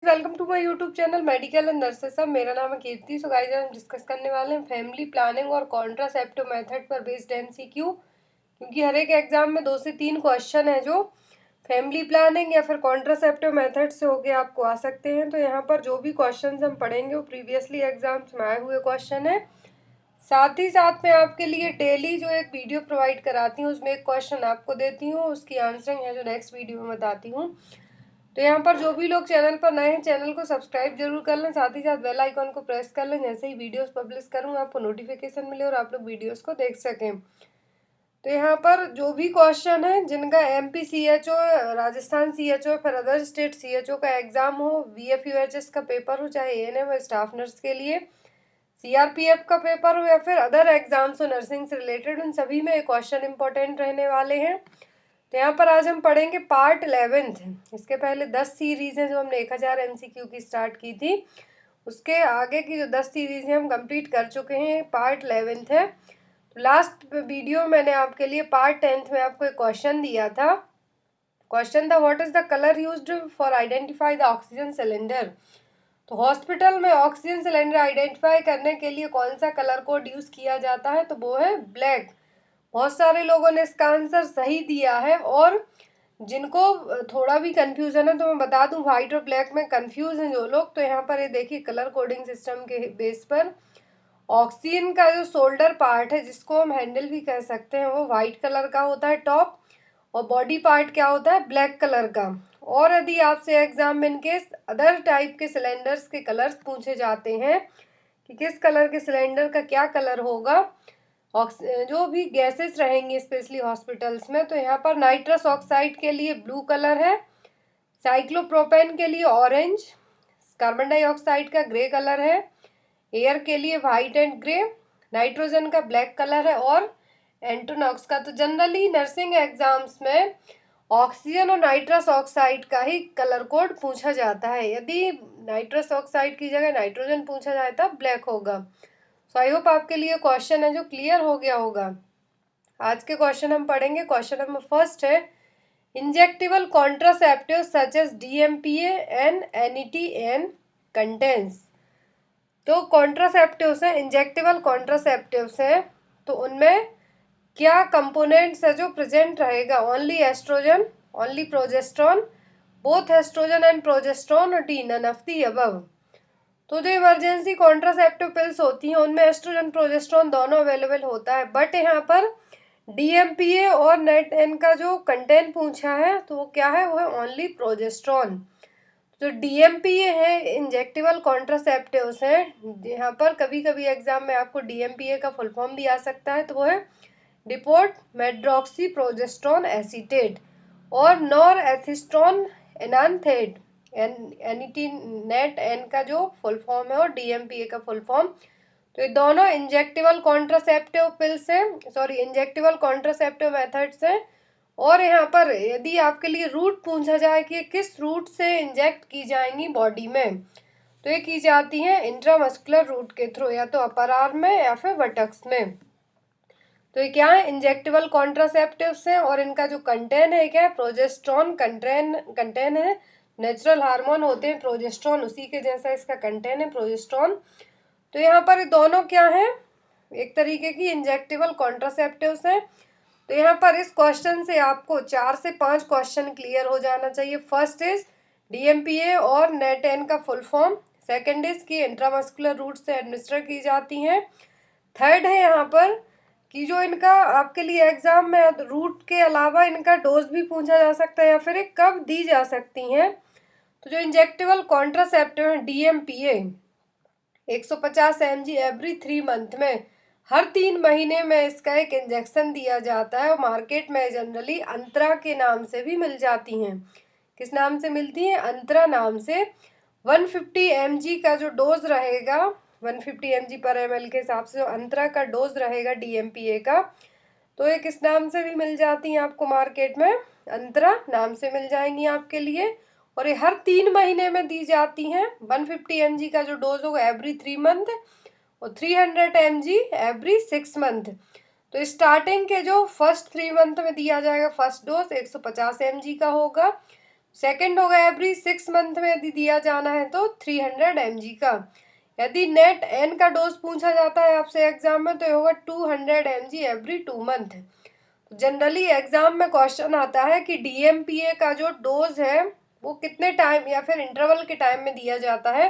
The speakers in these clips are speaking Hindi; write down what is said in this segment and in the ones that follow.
Welcome to my YouTube channel medical and nurses. सब मेरा नाम है कीर्ति। सो गाइस हम डिस्कस करने वाले हैं फैमिली प्लानिंग और कॉन्ट्रासेप्टिव मेथड पर बेस्ड एमसीक्यू, क्योंकि हर एक एग्जाम में 2 से 3 क्वेश्चन है जो फैमिली प्लानिंग या फिर कॉन्ट्रासेप्टिव मेथड से होके आपको आ सकते हैं। तो यहाँ पर जो भी क्वेश्चन हम पढ़ेंगे वो प्रीवियसली एग्जाम्स में आए हुए क्वेश्चन है। साथ ही साथ मैं आपके लिए डेली जो एक वीडियो प्रोवाइड कराती हूँ उसमें एक क्वेश्चन आपको देती हूँ, उसकी आंसरिंग है जो नेक्स्ट वीडियो में बताती हूँ। तो यहाँ पर जो भी लोग चैनल पर नए हैं चैनल को सब्सक्राइब जरूर कर लें, साथ ही साथ बेल आइकॉन को प्रेस कर लें, जैसे ही वीडियोस पब्लिश करूँ आपको नोटिफिकेशन मिले और आप लोग वीडियोस को देख सकें। तो यहाँ पर जो भी क्वेश्चन है जिनका एमपी CHO, राजस्थान CHO, फिर अदर स्टेट CHO का एग्जाम हो, BFUHS का पेपर हो, चाहे ANM और स्टाफ नर्स के लिए, CRPF का पेपर हो या फिर अदर एग्जाम्स हो नर्सिंग से रिलेटेड, उन सभी में क्वेश्चन इंपॉर्टेंट रहने वाले हैं। तो यहाँ पर आज हम पढ़ेंगे पार्ट 11। इसके पहले 10 सीरीज हैं जो हमने 1000 MCQ की स्टार्ट की थी, उसके आगे की जो 10 सीरीज हैं हम कंप्लीट कर चुके हैं। पार्ट 11 है। तो लास्ट वीडियो मैंने आपके लिए पार्ट 10 में आपको एक क्वेश्चन दिया था। क्वेश्चन था what is the colour used for identify the oxygen cylinder. तो हॉस्पिटल में ऑक्सीजन सिलेंडर आइडेंटिफाई करने के लिए कौन सा कलर कोड यूज किया जाता है, तो वो है ब्लैक। बहुत सारे लोगों ने इसका आंसर सही दिया है, और जिनको थोड़ा भी कंफ्यूजन है तो मैं बता दूं व्हाइट और ब्लैक में कंफ्यूज हैं जो लोग, तो यहाँ पर ये देखिए कलर कोडिंग सिस्टम के बेस पर ऑक्सीजन का जो शोल्डर पार्ट है जिसको हम हैंडल भी कह सकते हैं वो व्हाइट कलर का होता है टॉप, और बॉडी पार्ट क्या होता है ब्लैक कलर का। और यदि आपसे एग्जाम में इनकेस अदर टाइप के सिलेंडर्स के कलर्स पूछे जाते हैं कि किस कलर के सिलेंडर का क्या कलर होगा, जो भी गैसेस रहेंगी स्पेशली हॉस्पिटल्स में, तो यहाँ पर नाइट्रस ऑक्साइड के लिए ब्लू कलर है, साइक्लोप्रोपेन के लिए ऑरेंज, कार्बन डाइऑक्साइड का ग्रे कलर है, एयर के लिए वाइट एंड ग्रे, नाइट्रोजन का ब्लैक कलर है, और एंटोनॉक्स का। तो जनरली नर्सिंग एग्जाम्स में ऑक्सीजन और नाइट्रस ऑक्साइड का ही कलर कोड पूछा जाता है। यदि नाइट्रस ऑक्साइड की जगह नाइट्रोजन पूछा जाए तब ब्लैक होगा। सो आई होप आपके लिए क्वेश्चन है जो क्लियर हो गया होगा। आज के क्वेश्चन हम पढ़ेंगे। क्वेश्चन नंबर फर्स्ट है injectable contraceptive such as DMPA and NET and कंटेंस। तो कॉन्ट्रासेप्टिव्स हैं, इंजेक्टेबल कॉन्ट्रासेप्टिव्स हैं, तो उनमें क्या कंपोनेंट्स है जो प्रेजेंट रहेगा, only estrogen, only progesterone, both estrogen and progesterone, और D none of the above. तो जो इमरजेंसी कॉन्ट्रासेप्टिव पिल्स होती हैं उनमें एस्ट्रोजन प्रोजेस्ट्रॉन दोनों अवेलेबल होता है, बट यहाँ पर DMPA और NET का जो कंटेंट पूछा है तो वो क्या है, वो है ओनली प्रोजेस्ट्रॉन। जो DMPA है इंजेक्टेबल कॉन्ट्रासेप्टिव्स हैं, यहाँ पर कभी कभी एग्जाम में आपको DMPA का फुल फॉर्म भी आ सकता है, तो वो है डिपोट मेड्रॉक्सी प्रोजेस्ट्रॉन एसीटेट, और नॉर एथिस्ट्रॉन एनान्थेट। NET N का जो फुल फॉर्म है और DMPA का फुल फॉर्म। तो ये दोनों इंजेक्टेबल कॉन्ट्रासेप्टिव पिल्स हैं, सॉरी इंजेक्टेबल कॉन्ट्रासेप्टिव मेथड्स हैं। और यहाँ पर यदि आपके लिए रूट पूछा जाए कि किस रूट से इंजेक्ट की जाएंगी बॉडी में, तो ये की जाती हैं इंट्रामस्कुलर रूट के थ्रू, या तो अपर आर्म में या फिर बटक्स में। तो ये क्या है, इंजेक्टेबल कॉन्ट्रासेप्टिव्स हैं, और इनका जो कंटेन है क्या है, प्रोजेस्ट्रॉन कंटेन है। नेचुरल हार्मोन होते हैं प्रोजेस्ट्रॉन, उसी के जैसा इसका कंटेन है प्रोजेस्ट्रॉन। तो यहाँ पर दोनों क्या है, एक तरीके की इंजेक्टेबल कॉन्ट्रासेप्टिव्स हैं। तो यहाँ पर इस क्वेश्चन से आपको 4 से 5 क्वेश्चन क्लियर हो जाना चाहिए। फर्स्ट इज DMPA और NET N का फुल फॉर्म, सेकंड इज की इंट्रामस्कुलर रूट से एडमिनिस्टर की जाती हैं, थर्ड है यहाँ पर कि जो इनका आपके लिए एग्जाम में रूट के अलावा इनका डोज भी पूछा जा सकता है या फिर एक कब दी जा सकती हैं। तो जो इंजेक्टेबल कॉन्ट्रासेप्टिव है DMPA 150 mg एवरी 3 मंथ में, हर 3 महीने में इसका एक इंजेक्शन दिया जाता है, और मार्केट में जनरली अंतरा के नाम से भी मिल जाती हैं। किस नाम से मिलती हैं, अंतरा नाम से। 150 mg का जो डोज रहेगा, 150 mg पर ml के हिसाब से जो अंतरा का डोज रहेगा DMPA का, तो ये किस नाम से भी मिल जाती हैं आपको मार्केट में, अंतरा नाम से मिल जाएंगी आपके लिए। और ये हर 3 महीने में दी जाती हैं। 150 mg का जो डोज होगा एवरी 3 मंथ, और 300 mg एवरी 6 मंथ। तो स्टार्टिंग के जो फर्स्ट 3 मंथ में दिया जाएगा फर्स्ट डोज 150 mg का होगा, सेकंड होगा एवरी 6 मंथ में यदि दिया जाना है तो 300 mg का। यदि नेट एन का डोज पूछा जाता है आपसे एग्जाम में तो ये होगा 200 mg every 2 month. Generally exam में क्वेश्चन आता है कि डीएमपीए का जो डोज है वो कितने टाइम या फिर इंटरवल के टाइम में दिया जाता है,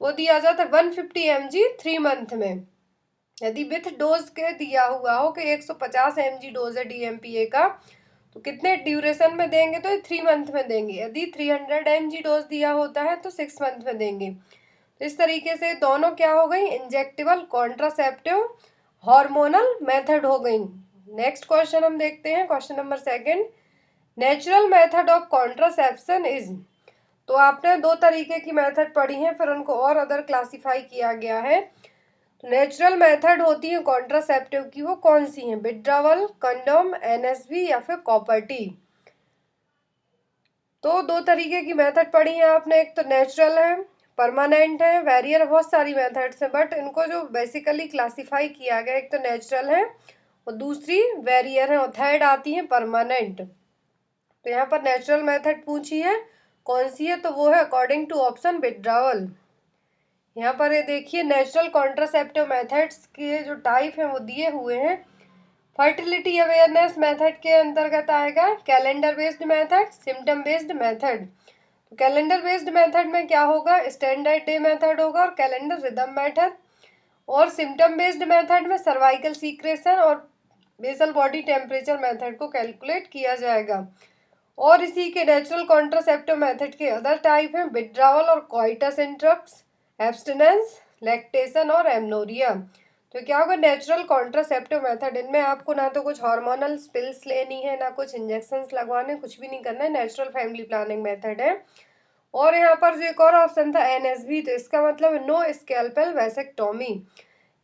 वो दिया जाता है 150 mg 3 मंथ में। यदि विथ डोज के दिया हुआ हो कि 150 mg डोज है डीएमपीए का, तो कितने ड्यूरेशन में देंगे, तो 3 मंथ में देंगे। यदि 300 mg डोज दिया होता है तो 6 मंथ में देंगे। तो इस तरीके से दोनों क्या हो गई, इंजेक्टेबल कॉन्ट्रासेप्टिव हार्मोनल मेथड हो गई। नेक्स्ट क्वेश्चन हम देखते हैं, question number 2। Natural method of contraception is. तो आपने दो तरीके की मेथड पढ़ी हैं, फिर उनको और अदर क्लासिफाई किया गया है। तो नेचुरल मेथड होती है कॉन्ट्रासेप्टिव की, वो कौन सी हैं, विड्रावल, कंडोम, एनएसवी या फिर कॉपर टी। तो दो तरीके की मेथड पढ़ी है आपने, एक तो नेचुरल है, परमानेंट है, वेरियर, बहुत सारी मेथड्स हैं, बट इनको जो बेसिकली क्लासिफाई किया गया, एक तो नेचुरल है और दूसरी वेरियर है और थर्ड आती है परमानेंट। तो यहाँ पर नेचुरल मेथड पूछी है कौन सी है, तो वो है अकॉर्डिंग टू ऑप्शन विड्रावल। यहाँ पर ये देखिए नेचुरल कॉन्ट्रासेप्टिव मेथड्स के जो टाइप हैं वो दिए हुए हैं। फर्टिलिटी अवेयरनेस मेथड के अंतर्गत आएगा calendar based method, symptom based method. तो कैलेंडर बेस्ड मेथड में क्या होगा, स्टैंडर्ड डे मेथड होगा और कैलेंडर रिदम मेथड। और सिम्टम बेस्ड मेथड में सर्वाइकल सीक्रेशन और बेसल बॉडी टेम्परेचर मेथड को कैलकुलेट किया जाएगा। और इसी के नेचुरल कॉन्ट्रासेप्टिव मेथड के अदर टाइप हैं विड्रावल और कॉइटस इंटरप्ट्स, एब्स्टिनेंस, लैक्टेशन और एमनोरिया। तो क्या होगा, नेचुरल कॉन्ट्रासेप्टिव मेथड, इनमें आपको ना तो कुछ हार्मोनल पिल्स लेनी है, ना कुछ इंजेक्शंस लगवाने, कुछ भी नहीं करना है, नेचुरल फैमिली प्लानिंग मेथड है। और यहाँ पर जो एक और ऑप्शन था एनएसवी, तो इसका मतलब नो स्कैल्पेल वैसेक्टोमी।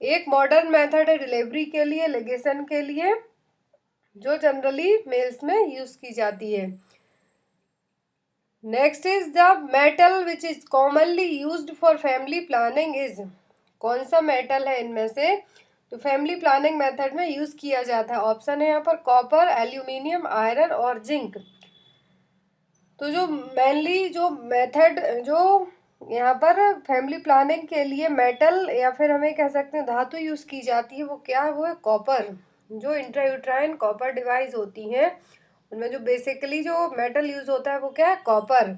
एक मॉडर्न मेथड है डिलीवरी के लिए, लिगेशन के लिए, जो जनरली मेल्स में यूज की जाती है। Next is the metal which is commonly used for family planning is. कौन सा मेटल है इनमें से तो फैमिली प्लानिंग मेथड में यूज किया जाता है। ऑप्शन है यहाँ पर कॉपर, एल्यूमिनियम, आयरन और जिंक। तो जो मेनली जो मेथड जो यहाँ पर फैमिली प्लानिंग के लिए मेटल या फिर हमें कह सकते हैं धातु यूज की जाती है, वो क्या है, वो है कॉपर। जो इंट्रायूट्राइन कॉपर डिवाइस होती हैं उनमें जो बेसिकली जो मेटल यूज होता है वो क्या है, कॉपर।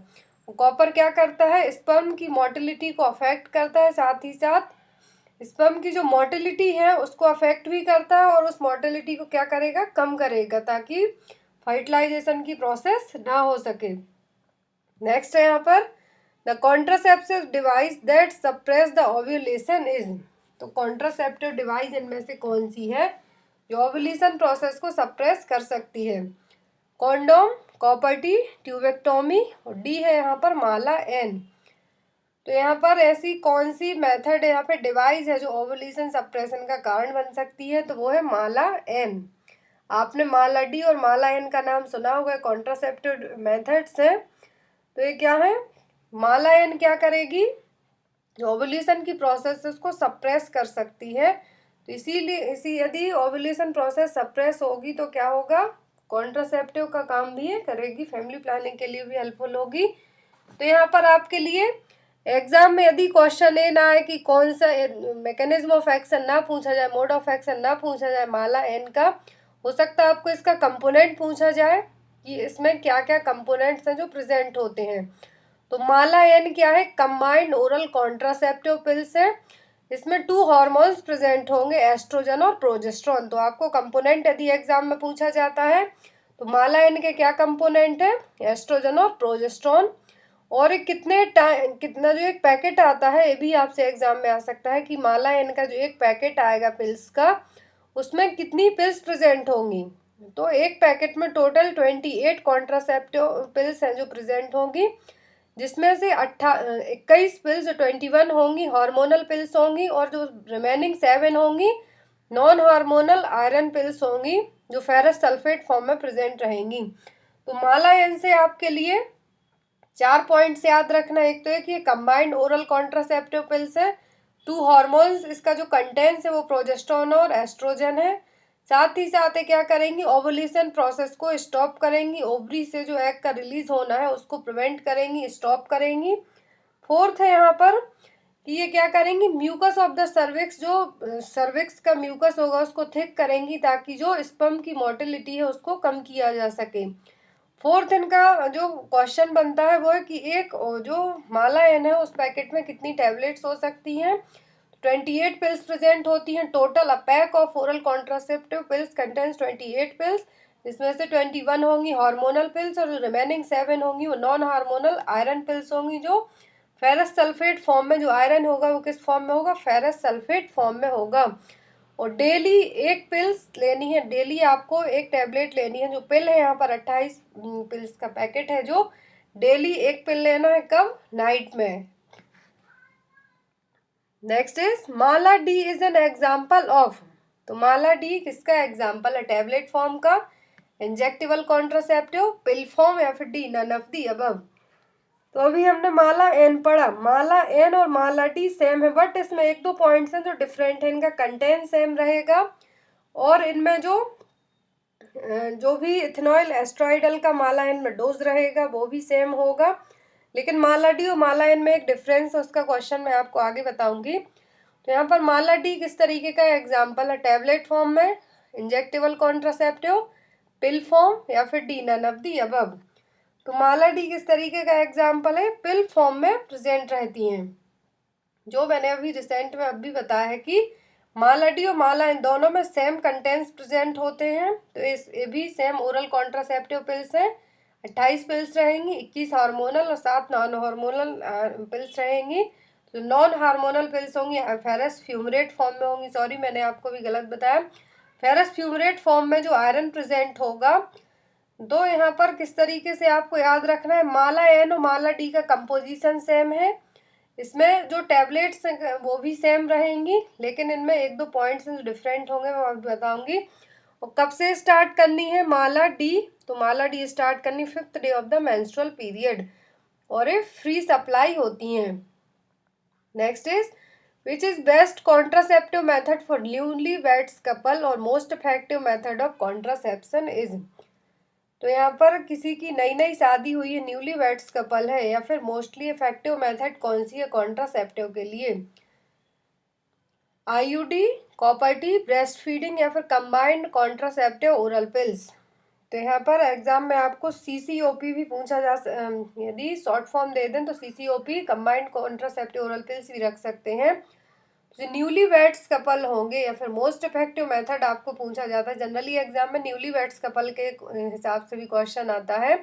कॉपर क्या करता है, स्पर्म की मोटिलिटी को अफेक्ट करता है, साथ ही साथ स्पर्म की जो मोटिलिटी है उसको अफेक्ट भी करता है और उस मोटिलिटी को क्या करेगा, कम करेगा, ताकि फर्टिलाइजेशन की प्रोसेस ना हो सके। नेक्स्ट है यहाँ पर the contraceptive device that suppress the ovulation is. तो कॉन्ट्रासेप्टिव डिवाइस इनमें से कौन सी है जो ओव्यूलेशन प्रोसेस को सप्रेस कर सकती है। कॉन्डोम, कॉपर टी, ट्यूबेक्टोमी और डी है यहाँ पर माला एन। तो यहाँ पर ऐसी कौन सी मेथड है, यहाँ पे डिवाइस है जो ओवुलेशन सप्रेशन का कारण बन सकती है, तो वो है माला एन। आपने माला डी और माला एन का नाम सुना होगा, कॉन्ट्रासेप्टिव मेथड्स है। तो ये क्या है, माला एन क्या करेगी, ओवुलेशन की प्रोसेस उसको सप्रेस कर सकती है। तो इसी यदि ओवुलेशन प्रोसेस सप्रेस होगी तो क्या होगा, कॉन्ट्रासेप्टिव का काम भी ये करेगी, फैमिली प्लानिंग के लिए भी हेल्पफुल होगी। तो यहाँ पर आपके लिए एग्जाम में यदि क्वेश्चन ये ना है कि कौन सा मैकेनिज्म ऑफ एक्शन ना पूछा जाए, मोड ऑफ एक्शन ना पूछा जाए माला एन का, हो सकता है आपको इसका कंपोनेंट पूछा जाए कि इसमें क्या क्या कंपोनेंट्स हैं जो प्रेजेंट होते हैं। तो माला एन क्या है, कंबाइंड ओरल कॉन्ट्रासेप्टिव पिल्स है। इसमें 2 हार्मोन्स प्रेजेंट होंगे, एस्ट्रोजन और प्रोजेस्टेरोन। तो आपको कंपोनेंट यदि एग्जाम में पूछा जाता है तो माला एन के क्या कंपोनेंट है, एस्ट्रोजन और प्रोजेस्टेरोन। और कितना जो एक पैकेट आता है, ये भी आपसे एग्जाम में आ सकता है कि माला एन का जो एक पैकेट आएगा पिल्स का, उसमें कितनी पिल्स प्रेजेंट होंगी। तो एक पैकेट में टोटल 28 कॉन्ट्रासेप्टिव पिल्स हैं जो प्रेजेंट होंगी, जिसमें से 21 पिल्स 21 होंगी हार्मोनल पिल्स होंगी और जो रिमेनिंग 7 होंगी नॉन हार्मोनल आयरन पिल्स होंगी जो फेरस सल्फेट फॉर्म में प्रेजेंट रहेंगी। तो माला एन से आपके लिए 4 पॉइंट्स याद रखना। एक तो है कि ये कंबाइंड ओरल कॉन्ट्रासेप्टिव पिल्स है, 2 हार्मोन्स इसका जो कंटेंट्स है वो प्रोजेस्टेरोन और एस्ट्रोजन है, साथ ही साथ क्या करेंगी, ओवुलेशन प्रोसेस को स्टॉप करेंगी, ओवरी से जो एग का रिलीज होना है उसको प्रिवेंट करेंगी, स्टॉप करेंगी। फोर्थ है यहाँ पर कि ये क्या करेंगी, म्यूकस ऑफ द सर्विक्स, जो सर्विक्स का म्यूकस होगा उसको थिक करेंगी ताकि जो स्पर्म की मोटिलिटी है उसको कम किया जा सके। फोर्थ इनका जो क्वेश्चन बनता है वो है कि एक जो माला एन है उस पैकेट में कितनी टैबलेट्स हो सकती हैं। 28 पिल्स प्रेजेंट होती हैं total. A pack of oral contraceptive pills contains 28 pills, जिसमें से 21 होंगी हार्मोनल पिल्स और रिमेनिंग 7 होंगी वो नॉन हार्मोनल आयरन पिल्स होंगी, जो फेरस सल्फेट फॉर्म में, जो आयरन होगा वो किस फॉर्म में होगा, फेरस सल्फेट फॉर्म में होगा। और डेली एक पिल्स लेनी है, डेली आपको एक टैबलेट लेनी है। जो पिल है यहाँ पर 28 पिल्स का पैकेट है, जो डेली एक पिल लेना है, कब, नाइट में। Next is Mala D is an example of, तो माला डी किसका एग्जाम्पल है, टैबलेट फॉर्म का, इंजेक्टेबल कॉन्ट्रासेप्टिव, पिल फॉर्म, या फिर D none of the above. तो अभी हमने माला एन पढ़ा, माला एन और माला डी सेम है, बट इसमें एक दो पॉइंट्स हैं जो डिफरेंट है। इनका कंटेंट सेम रहेगा और इनमें जो भी इथेनॉइल एस्ट्राइडल का माला एन में डोज रहेगा वो भी सेम होगा, लेकिन माला डी और माला एन में एक डिफरेंस है, उसका क्वेश्चन मैं आपको आगे बताऊंगी। तो यहाँ पर माला डी किस तरीके का एग्जाम्पल है, टैबलेट फॉर्म में, इंजेक्टेबल कॉन्ट्रासेप्टिव, पिल फॉर्म, या फिर D none of the above. तो माला डी किस तरीके का एग्जाम्पल है, पिल फॉर्म में प्रेजेंट रहती हैं, जो मैंने अभी रिसेंट में अभी बताया है कि माला डी और माला इन दोनों में सेम कंटेंट्स प्रेजेंट होते हैं। तो ये भी सेम ओरल कॉन्ट्रासेप्टिव पिल्स हैं, 28 पिल्स रहेंगी, 21 हार्मोनल और 7 नॉन हार्मोनल पिल्स रहेंगी। तो नॉन हार्मोनल पिल्स होंगी फेरस फ्यूमरेट फॉर्म में होंगी, सॉरी मैंने आपको भी गलत बताया, फेरस फ्यूमरेट फॉर्म में जो आयरन प्रेजेंट होगा। तो यहाँ पर किस तरीके से आपको याद रखना है, माला एन और माला डी का कंपोजिशन सेम है, इसमें जो टैबलेट्स वो भी सेम रहेंगी, लेकिन इनमें एक दो पॉइंट्स डिफरेंट होंगे, मैं आपको बताऊंगी। और कब से स्टार्ट करनी है माला डी, तो माला डी स्टार्ट करनी 5th day of the menstrual period, और ये फ्री सप्लाई होती हैं। Next is which is best contraceptive method for newly weds couple और most effective method of contraception is. तो यहाँ पर किसी की नई नई शादी हुई है, न्यूली वेड्स कपल है, या फिर मोस्टली इफेक्टिव मेथड कौन सी है कॉन्ट्रासेप्टिव के लिए, IUD, copper T, breast feeding, या फिर कंबाइंड कॉन्ट्रासेप्टिव ओरल पिल्स। तो यहाँ पर एग्जाम में आपको सीसीओपी भी पूछा जा यदि शॉर्ट फॉर्म दे दें तो सीसीओपी कंबाइंड कॉन्ट्रासेप्टिव ओरल पिल्स भी रख सकते हैं। जो न्यूली वेड्स कपल होंगे या फिर मोस्ट इफेक्टिव मेथड आपको पूछा जाता है, जनरली एग्जाम में न्यूली वेड्स कपल के हिसाब से भी क्वेश्चन आता है।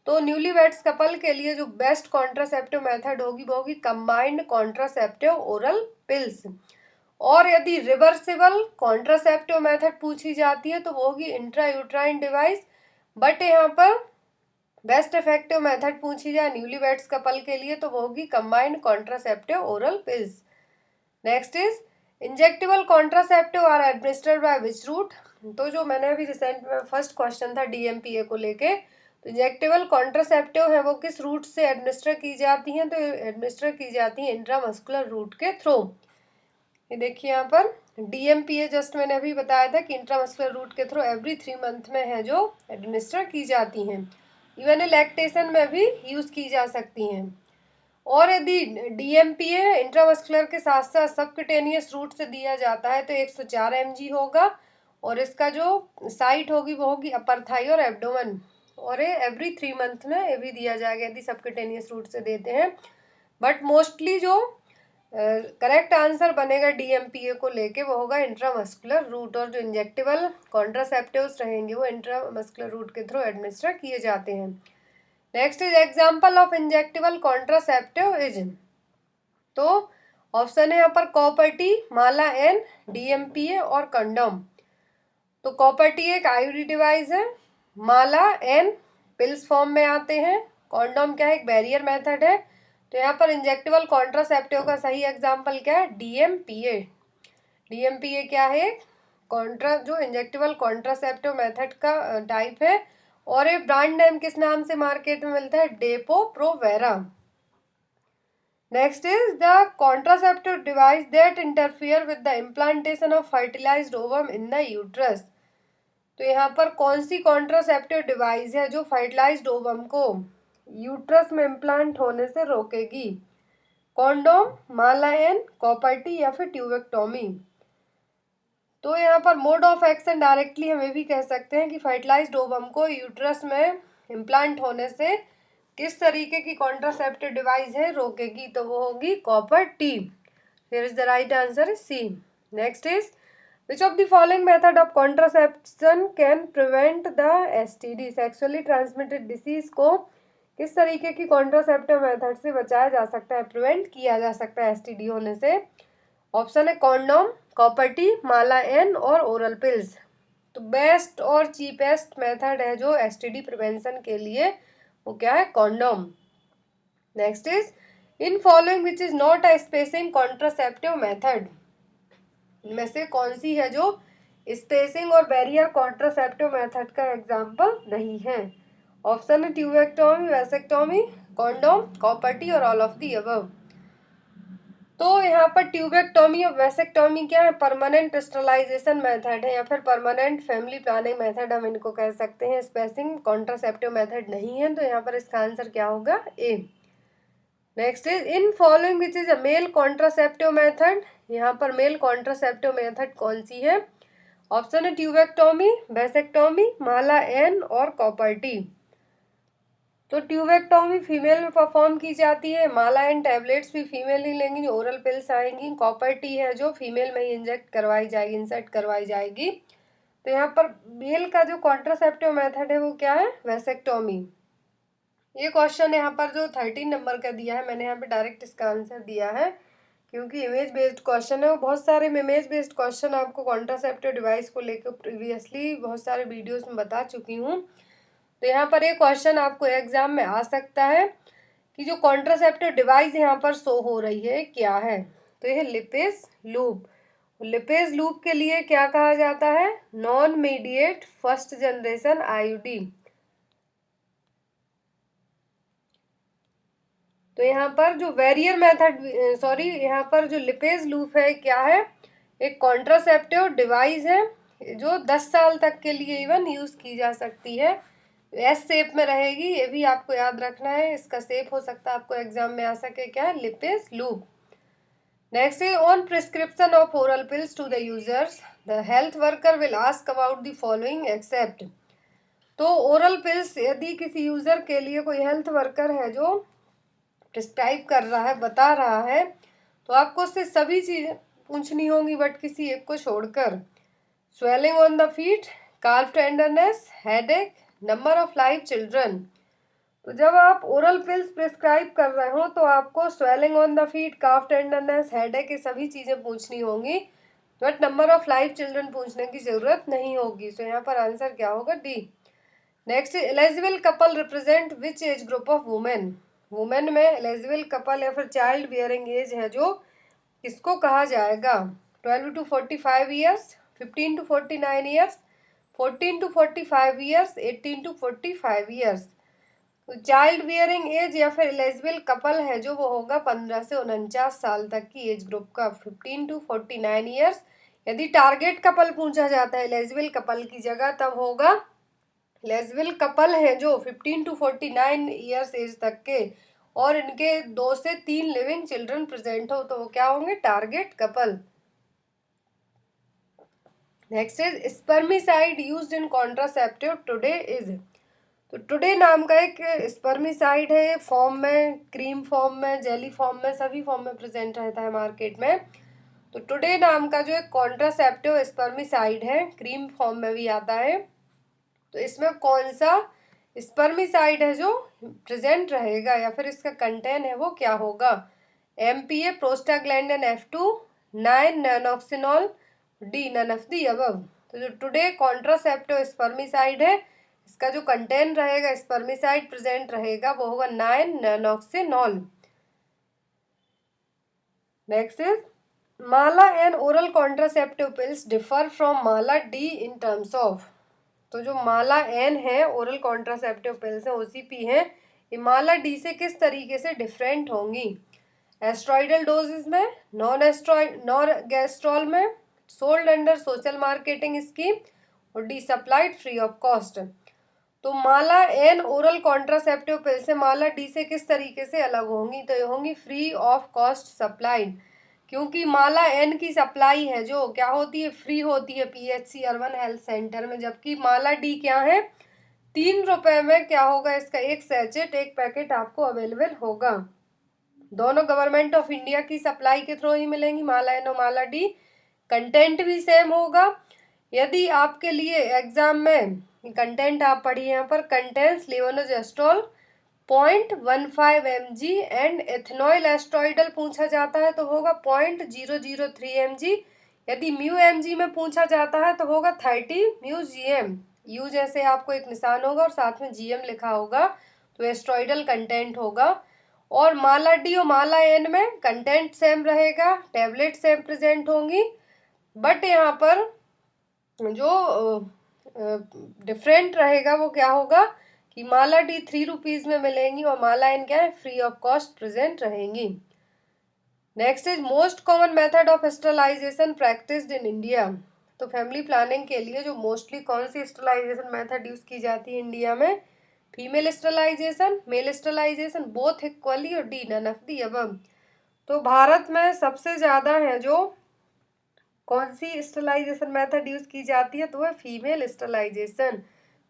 तो न्यूली वेड्स कपल के लिए जो बेस्ट कॉन्ट्रासेप्टिव मेथड होगी वो होगी कंबाइंड कॉन्ट्रासेप्टिव ओरल पिल्स। और यदि रिवर्सिबल कॉन्ट्रासेप्टिव मेथड पूछी जाती है तो वो होगी इंट्रा यूट्राइन डिवाइस, बट यहाँ पर बेस्ट इफेक्टिव मेथड पूछी जाए न्यूली वेड्स कपल के लिए तो वो होगी combined contraceptive oral pills. Next is injectable contraceptive are administered by which route. तो जो मैंने अभी रिसेंट में फर्स्ट क्वेश्चन था डीएमपीए को लेके, तो इंजेक्टेबल कॉन्ट्रासेप्टिव है वो किस रूट से एडमिनिस्टर की जाती हैं, तो एडमिनिस्टर की जाती है इंट्रामस्कुलर रूट के थ्रू। ये देखिए यहाँ पर डीएमपीए जस्ट मैंने अभी बताया था कि इंट्रामस्कुलर रूट के थ्रू एवरी 3 मंथ में है जो एडमिनिस्टर की जाती हैं। इवन लैक्टेशन में भी यूज़ की जा सकती हैं। और यदि डीएमपीए इंट्रामस्कुलर के साथ साथ सबक्यूटेनियस रूट से दिया जाता है तो 104 mg होगा, और इसका जो साइट होगी वो होगी अपर थाई और एब्डोमेन, और ये एवरी 3 मंथ में ये भी दिया जाएगा यदि सबक्यूटेनियस रूट से देते हैं। बट मोस्टली जो करेक्ट आंसर बनेगा डीएमपीए को लेके वो होगा इंट्रामस्कुलर रूट, और जो इंजेक्टेबल कॉन्ट्रासेप्टिव्स रहेंगे वो इंट्रामस्कुलर रूट के थ्रू एडमिनिस्टर किए जाते हैं। Next is example of injectable contraceptive is, तो ऑप्शन है यहाँ पर कॉपर टी, माला एन, डीएमपीए और कंडोम। तो कॉपर टी एक आईयूडी डिवाइस है, माला एन पिल्स फॉर्म में आते हैं, कॉन्डोम क्या है एक बैरियर मेथड है। तो यहाँ पर इंजेक्टेबल कॉन्ट्रासेप्टिव का सही एग्जाम्पल क्या है, डीएमपीए। डीएमपीए क्या है, जो इंजेक्टेबल कॉन्ट्रासेप्टिव मेथड का टाइप है, और ये ब्रांड नेम किस नाम से मार्केट में मिलता है, Depo Provera. Next is the contraceptive device that interfere with the implantation of fertilised ovum in the uterus. तो यहाँ पर कौन सी कॉन्ट्रासेप्टिव डिवाइस है जो फर्टिलाइज्ड ओवम को यूट्रस में इम्प्लांट होने से रोकेगी? Condom, Mala N, copper T या फिर ट्यूबेक्टोमी? तो यहाँ पर मोड ऑफ एक्शन डायरेक्टली हम ये भी कह सकते हैं कि फर्टिलाइज्ड ओवम को यूट्रस में इम्प्लांट होने से किस तरीके की कॉन्ट्रासेप्टिव डिवाइस है रोकेगी? तो वो होगी copper T. Here is the right answer is C. Next is which of the following method of contraception can prevent the STD? Sexually transmitted disease को किस तरीके की कॉन्ट्रासेप्टिव मेथड से बचाया जा सकता है, प्रिवेंट किया जा सकता है एसटीडी होने से? ऑप्शन है कॉन्डोम, कॉपर टी, माला एन और ओरल पिल्स। तो बेस्ट और चीपेस्ट मेथड है जो एसटीडी प्रिवेंशन के लिए वो क्या है? Condom. Next is in following which is not a spacing contraceptive method? इनमें से कौन सी है जो स्पेसिंग और बैरियर कॉन्ट्रासेप्टिव मेथड का एग्जाम्पल नहीं है? ऑप्शन है tubectomy, vasectomy, condom, copper T और ऑल ऑफ दी अबव। तो यहाँ पर ट्यूबेक्टोमी और वैसेक्टोमी क्या है? परमानेंट स्टरलाइजेशन मेथड है या फिर परमानेंट फैमिली प्लानिंग मेथड हम इनको कह सकते हैं। स्पेसिंग कॉन्ट्रासेप्टिव मेथड नहीं है, तो यहाँ पर इसका आंसर क्या होगा? A. Next is in following which is a male contraceptive method? यहाँ पर मेल कॉन्ट्रासेप्टिव मेथड कौन सी है? ऑप्शन है ट्यूबेक्टोमी, वैसेक्टोमी, माला एन और कॉपर टी। तो ट्यूबेक्टोमी फीमेल में परफॉर्म की जाती है, माला एन टैबलेट्स भी फीमेल ही लेंगी, ओरल पिल्स आएंगी, कॉपर टी है जो फीमेल में ही इंजेक्ट करवाई जाएगी, इंसर्ट करवाई जाएगी। तो यहाँ पर मेल का जो कॉन्ट्रासेप्टिव मेथड है वो क्या है? वैसेक्टोमी। ये क्वेश्चन यहाँ पर जो 13 नंबर का दिया है, मैंने यहाँ पे डायरेक्ट इसका आंसर दिया है क्योंकि इमेज बेस्ड क्वेश्चन है। बहुत सारे इमेज बेस्ड क्वेश्चन आपको कॉन्ट्रासेप्टिव डिवाइस को लेकर प्रीवियसली बहुत सारे वीडियोस में बता चुकी हूँ। तो यहाँ पर एक क्वेश्चन आपको एग्जाम में आ सकता है कि जो कॉन्ट्रासेप्टिव डिवाइस यहाँ पर शो हो रही है क्या है? तो यह लिपेज लूप। लिपेज लूप के लिए क्या कहा जाता है? Non mediate first generation IUD. तो यहाँ पर जो बैरियर मेथड यहाँ पर जो लिपेज लूप है क्या है? एक कॉन्ट्रासेप्टिव डिवाइस है जो 10 साल तक के लिए इवन यूज़ की जा सकती है। एस शेप में रहेगी, ये भी आपको याद रखना है। इसका शेप हो सकता है आपको एग्जाम में आ सके क्या है? Lippes loop. नेक्स्ट है on prescription of oral pills to the users the health worker will ask about the following except. तो ओरल पिल्स यदि किसी यूजर के लिए कोई हेल्थ वर्कर है जो प्रिस्क्राइब कर रहा है, बता रहा है, तो आपको उससे सभी चीज़ें पूछनी होंगी बट किसी एक को छोड़कर। Swelling on the feet, काल्फ tenderness, headache, number of live children. तो जब आप ओरल पिल्स प्रिस्क्राइब कर रहे हो तो आपको swelling on the feet, calf tenderness, headache ये सभी चीज़ें पूछनी होंगी but number of live children पूछने की ज़रूरत नहीं होगी। तो यहाँ पर आंसर क्या होगा? D. Next eligible couple represent which age group of women? Women में एलिजिबल कपल या फिर चाइल्ड बियरिंग एज है जो किसको कहा जाएगा? 12 to 45 years, 15 to 49 years, 14 to 45 years, 18 to 45 years. तो चाइल्ड बियरिंग एज या फिर एलिजिबल कपल है जो वो होगा 15 से 49 साल तक की एज ग्रुप का, 15 to 49 ईयर्स। यदि टारगेट कपल पूछा जाता है एलिजिबल कपल की जगह तब होगा एलिजिबल कपल है जो 15 to 49 ईयर्स एज तक के और इनके 2 से 3 लिविंग चिल्ड्रन प्रेजेंट हो तो वो क्या होंगे? Target couple. Next is spermicide used in contraceptive today is. तो टुडे नाम का एक स्पर्मिसाइड है, फॉर्म में, क्रीम फॉर्म में, जेली फॉर्म में, सभी फॉर्म में प्रेजेंट रहता है मार्केट में। तो टुडे नाम का जो एक कॉन्ट्रासेप्टिव स्पर्मिसाइड है, क्रीम फॉर्म में भी आता है, तो इसमें कौन सा स्पर्मिसाइड है जो प्रेजेंट रहेगा या फिर इसका कंटेंट है वो क्या होगा? MPA, prostaglandin F2, 9 nonoxynol, D none of the above. तो जो टुडे कॉन्ट्रासेप्टिव स्पर्मिसाइड है इसका जो कंटेंट रहेगा, स्पर्मिसाइड प्रेजेंट रहेगा, वो होगा 9 nonoxynol. Next is Mala and oral contraceptive pills differ from Mala D in terms of. तो जो माला एन है ओरल कॉन्ट्रासेप्टिव पिल्स है, OCP है, ये माला डी से किस तरीके से डिफरेंट होंगी? एस्ट्रॉइडल डोजेज में, नॉन गैस्ट्रॉल में, sold under social marketing scheme, और D supplied free of cost. तो Mala N oral contraceptive pill से माला डी से किस तरीके से अलग होंगी? तो ये होंगी फ्री ऑफ कॉस्ट सप्लाइड, क्योंकि माला एन की सप्लाई है जो क्या होती है, फ्री होती है पीएचसी अर्बन हेल्थ सेंटर में, जबकि माला डी क्या है, 3 रुपए में क्या होगा, इसका एक सैचेट, एक पैकेट आपको अवेलेबल होगा। दोनों गवर्नमेंट ऑफ इंडिया की सप्लाई के थ्रू ही मिलेंगी, माला एन और माला डी। कंटेंट भी सेम होगा। यदि आपके लिए एग्जाम में कंटेंट आप पढ़िए यहाँ पर, कंटेंट्स लेवोनोजेस्ट्रोल 0.15 mg एंड एथेनॉइल एस्ट्रॉइडल पूछा जाता है तो होगा 0.003 mg। यदि म्यू mg में पूछा जाता है तो होगा 30 म्यू gm। यू जैसे आपको एक निशान होगा और साथ में gm लिखा होगा तो एस्ट्रॉइडल कंटेंट होगा। और माला डी और माला एन में कंटेंट सेम रहेगा, टैबलेट सेम प्रेजेंट होंगी, बट यहाँ पर जो डिफरेंट रहेगा वो क्या होगा कि माला डी 3 रुपीज़ में मिलेंगी और माला एन क्या है, फ्री ऑफ कॉस्ट प्रेजेंट रहेंगी। Next is most common method of sterilisation practised in India. तो फैमिली प्लानिंग के लिए जो मोस्टली कौन सी स्टरलाइजेशन मेथड यूज़ की जाती है इंडिया में? Female sterilisation, male sterilisation, both equally, और D none of the above. तो भारत में सबसे ज़्यादा है जो कौन सी स्टरलाइजेशन मेथड यूज़ की जाती है? तो है फीमेल स्टरलाइजेशन।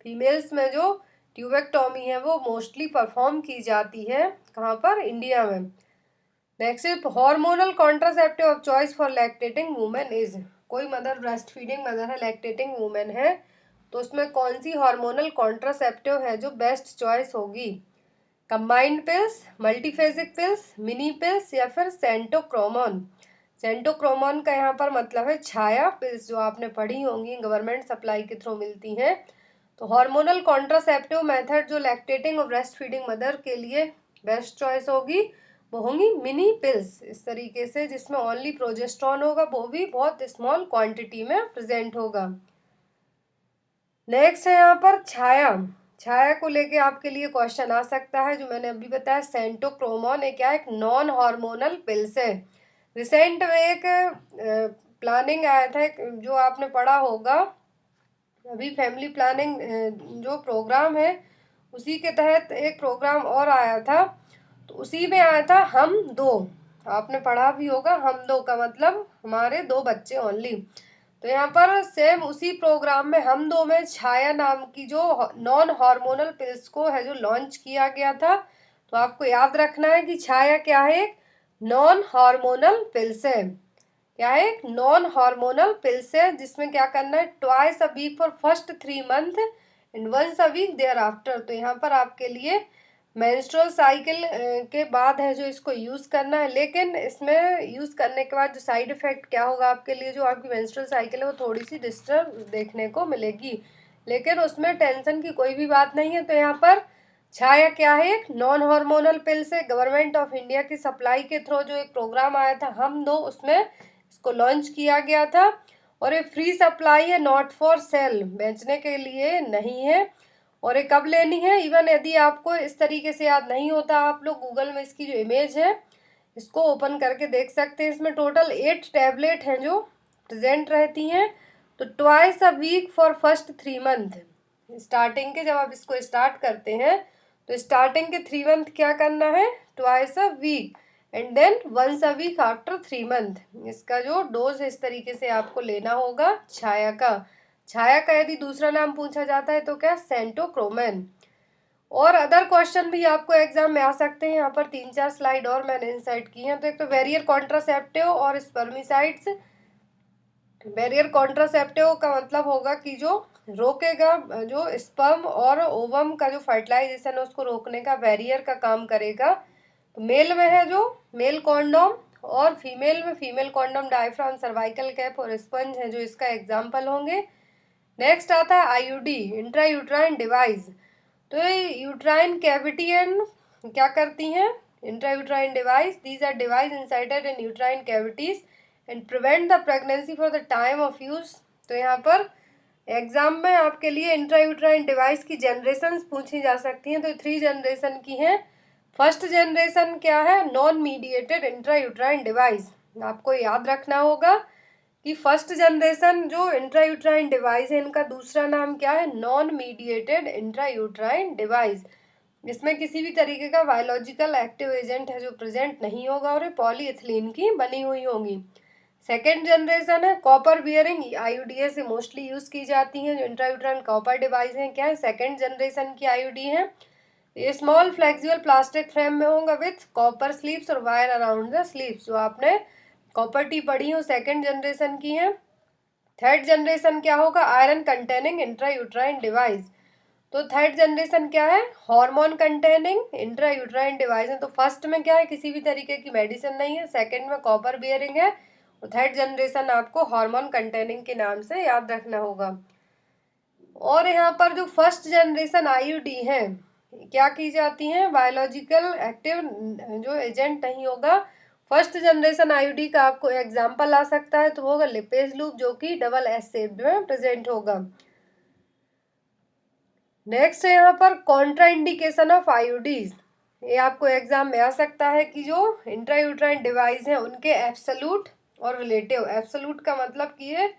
फीमेल्स में जो ट्यूबेक्टोमी है वो मोस्टली परफॉर्म की जाती है, कहाँ पर? इंडिया में। Next is hormonal contraceptive of choice for lactating women is. कोई मदर ब्रेस्ट फीडिंग मदर है, लैक्टेटिंग वुमेन है, तो उसमें कौन सी हार्मोनल कॉन्ट्रासेप्टिव है जो बेस्ट चॉइस होगी? Combined pills, multiphasic pills, mini pills, या फिर सेंटोक्रोमोन। सेंटोक्रोमोन का यहाँ पर मतलब है छाया पिल्स, जो आपने पढ़ी होंगी, गवर्नमेंट सप्लाई के थ्रू मिलती हैं। तो हार्मोनल कॉन्ट्रासेप्टिव मेथड जो लैक्टेटिंग और ब्रेस्ट फीडिंग मदर के लिए बेस्ट चॉइस होगी वो होंगी मिनी पिल्स, इस तरीके से, जिसमें ओनली प्रोजेस्ट्रॉन होगा, वो भी बहुत स्मॉल क्वांटिटी में प्रेजेंट होगा। नेक्स्ट है यहाँ पर छाया। छाया को लेके आपके लिए क्वेश्चन आ सकता है, जो मैंने अभी बताया, सेंटोक्रोमोन एक क्या, एक नॉन हार्मोनल पिल्स है। रिसेंट में एक प्लानिंग आया था, जो आपने पढ़ा होगा, अभी फैमिली प्लानिंग जो प्रोग्राम है उसी के तहत एक प्रोग्राम और आया था, तो उसी में आया था हम दो, आपने पढ़ा भी होगा, हम दो का मतलब हमारे 2 बच्चे ओनली। तो यहाँ पर सेम उसी प्रोग्राम में हम दो में छाया नाम की जो नॉन हार्मोनल पिल्स को है जो लॉन्च किया गया था। तो आपको याद रखना है कि छाया क्या है, एक नॉन हार्मोनल पिल्स है। क्या है? एक नॉन हार्मोनल पिल्स है, जिसमें क्या करना है, twice a week for first 3 month and once a week thereafter. तो यहाँ पर आपके लिए मेंस्ट्रुअल साइकिल के बाद है जो इसको यूज़ करना है, लेकिन इसमें यूज़ करने के बाद जो साइड इफ़ेक्ट क्या होगा आपके लिए, जो आपकी मेंस्ट्रुअल साइकिल है वो थोड़ी सी डिस्टर्ब देखने को मिलेगी, लेकिन उसमें टेंशन की कोई भी बात नहीं है। तो यहाँ पर छाया क्या है, एक नॉन हार्मोनल पिल से गवर्नमेंट ऑफ इंडिया की सप्लाई के थ्रू जो एक प्रोग्राम आया था हम दो, उसमें इसको लॉन्च किया गया था, और ये फ्री सप्लाई है, नॉट फॉर सेल, बेचने के लिए नहीं है। और ये कब लेनी है, इवन यदि आपको इस तरीके से याद नहीं होता, आप लोग गूगल में इसकी जो इमेज है इसको ओपन करके देख सकते हैं। इसमें टोटल 8 टैबलेट हैं जो प्रेजेंट रहती हैं। तो twice a week for first 3 month, starting के जब आप इसको स्टार्ट करते हैं तो स्टार्टिंग के 3 मंथ क्या करना है, twice a week, and then once a week after 3 month. इसका जो डोज है इस तरीके से आपको लेना होगा छाया का। छाया का यदि दूसरा नाम पूछा जाता है तो क्या, सेंटोक्रोमन। और अदर क्वेश्चन भी आपको एग्जाम में आ सकते हैं। यहाँ पर 3-4 स्लाइड और मैंने इंसर्ट की हैं। तो एक तो बैरियर कॉन्ट्रासेप्टिव और स्पर्मिसाइड्स। बैरियर कॉन्ट्रासेप्टिव का मतलब होगा कि जो रोकेगा, जो स्पर्म और ओवम का जो फर्टिलाइजेशन है उसको रोकने का बैरियर का काम करेगा। तो मेल में है जो मेल कॉन्डोम, और फीमेल में female condom, diaphragm, cervical cap और स्पंज है जो इसका एग्जाम्पल होंगे। नेक्स्ट आता है आईयूडी, इंट्रा यूट्राइन डिवाइस। तो ये यूट्राइन कैविटी एंड क्या करती हैं, intra uterine device, these are device inserted in uterine cavities and prevent the pregnancy for the time of use. तो यहाँ पर एग्जाम में आपके लिए इंट्रा यूट्राइन डिवाइस की जनरेशन पूछी जा सकती हैं। तो 3 जनरेशन की हैं। फर्स्ट जनरेशन क्या है, non mediated intra uterine device. आपको याद रखना होगा कि फर्स्ट जनरेशन जो इंट्रायूट्राइन डिवाइस है इनका दूसरा नाम क्या है, नॉन मीडिएटेड इंट्रायूट्राइन डिवाइस। इसमें किसी भी तरीके का बायोलॉजिकल एक्टिव एजेंट है जो प्रेजेंट नहीं होगा और ये पॉलीइथिलीन की बनी हुई होंगी। सेकेंड जनरेशन है कॉपर बियरिंग आईयूडी से मोस्टली यूज की जाती हैं जो इंट्रायूट्राइन कॉपर डिवाइस हैं। क्या है, सेकेंड जनरेशन की आईयूडी है। ये स्मॉल फ्लेक्सिबल प्लास्टिक फ्रेम में होगा विथ कॉपर स्लीव्स और वायर अराउंड द स्लीव्स। जो आपने कॉपर टी पढ़ी हो सेकेंड जनरेशन की है। थर्ड जनरेशन क्या होगा, आयरन कंटेनिंग इंट्रायूट्राइन डिवाइस। तो थर्ड जनरेशन क्या है, हार्मोन कंटेनिंग इंट्रायूट्राइन डिवाइस है। तो फर्स्ट में क्या है, किसी भी तरीके की मेडिसिन नहीं है, सेकंड में कॉपर बियरिंग है, और थर्ड जनरेशन आपको हार्मोन कंटेनिंग के नाम से याद रखना होगा। और यहाँ पर जो फर्स्ट जनरेशन आईयूडी है क्या की जाती हैं, बायोलॉजिकल एक्टिव जो एजेंट नहीं होगा। फर्स्ट जनरेशन आईयूडी का आपको एग्जाम्पल आ सकता है तो वो होगा लिपेज लूप जो कि डबल एस शेप में प्रेजेंट होगा। नेक्स्ट है यहाँ पर कॉन्ट्राइंडिकेशन ऑफ आईयूडीज। ये आपको एग्जाम में आ सकता है कि जो इंट्रायूट्राइन डिवाइस हैं उनके एब्सोल्यूट और रिलेटिव। एब्सोल्यूट का मतलब कि ये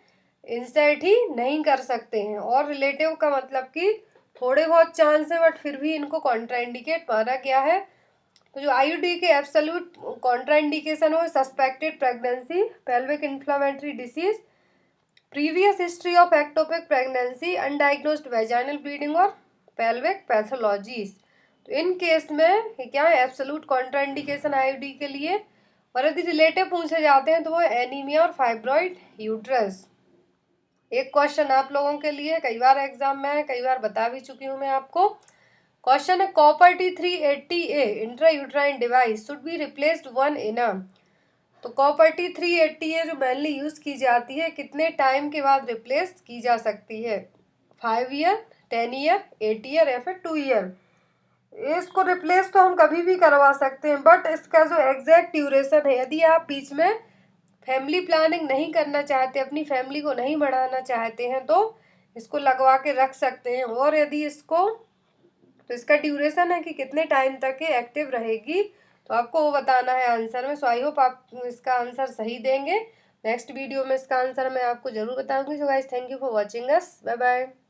इंसर्ट ही नहीं कर सकते हैं, और रिलेटिव का मतलब कि थोड़े बहुत चांस है बट फिर भी इनको कॉन्ट्राइंडिकेट माना गया है। तो जो आईयूडी के एब्सोल्यूट कॉन्ट्राइंडिकेशन हो, suspected pregnancy, pelvic inflammatory disease, previous history of ectopic pregnancy, undiagnosed vaginal bleeding और पेल्विक पैथोलॉजीज। तो इन केस में क्या है, एब्सोल्यूट कॉन्ट्राइंडिकेशन आईयूडी के लिए। और यदि रिलेटिव पूछे जाते हैं तो वो एनीमिया और फाइब्रॉइड यूट्रस। एक क्वेश्चन आप लोगों के लिए कई बार एग्जाम में है, कई बार बता भी चुकी हूँ मैं आपको। क्वेश्चन है copper T380A intrauterine device should be replaced one in a. तो कॉपर T380A जो मेनली यूज की जाती है कितने टाइम के बाद रिप्लेस की जा सकती है, 5 ईयर, 10 ईयर, 8 ईयर या फिर 2 ईयर। इसको रिप्लेस तो हम कभी भी करवा सकते हैं बट इसका जो एग्जैक्ट ड्यूरेशन है, यदि आप बीच में फैमिली प्लानिंग नहीं करना चाहते, अपनी फैमिली को नहीं बढ़ाना चाहते हैं तो इसको लगवा के रख सकते हैं। और यदि इसको तो इसका ड्यूरेशन है कि कितने टाइम तक ये एक्टिव रहेगी, तो आपको वो बताना है आंसर में। सो आई होप आप इसका आंसर सही देंगे। नेक्स्ट वीडियो में इसका आंसर मैं आपको जरूर बताऊंगी। So guys thank you for watching us, bye bye.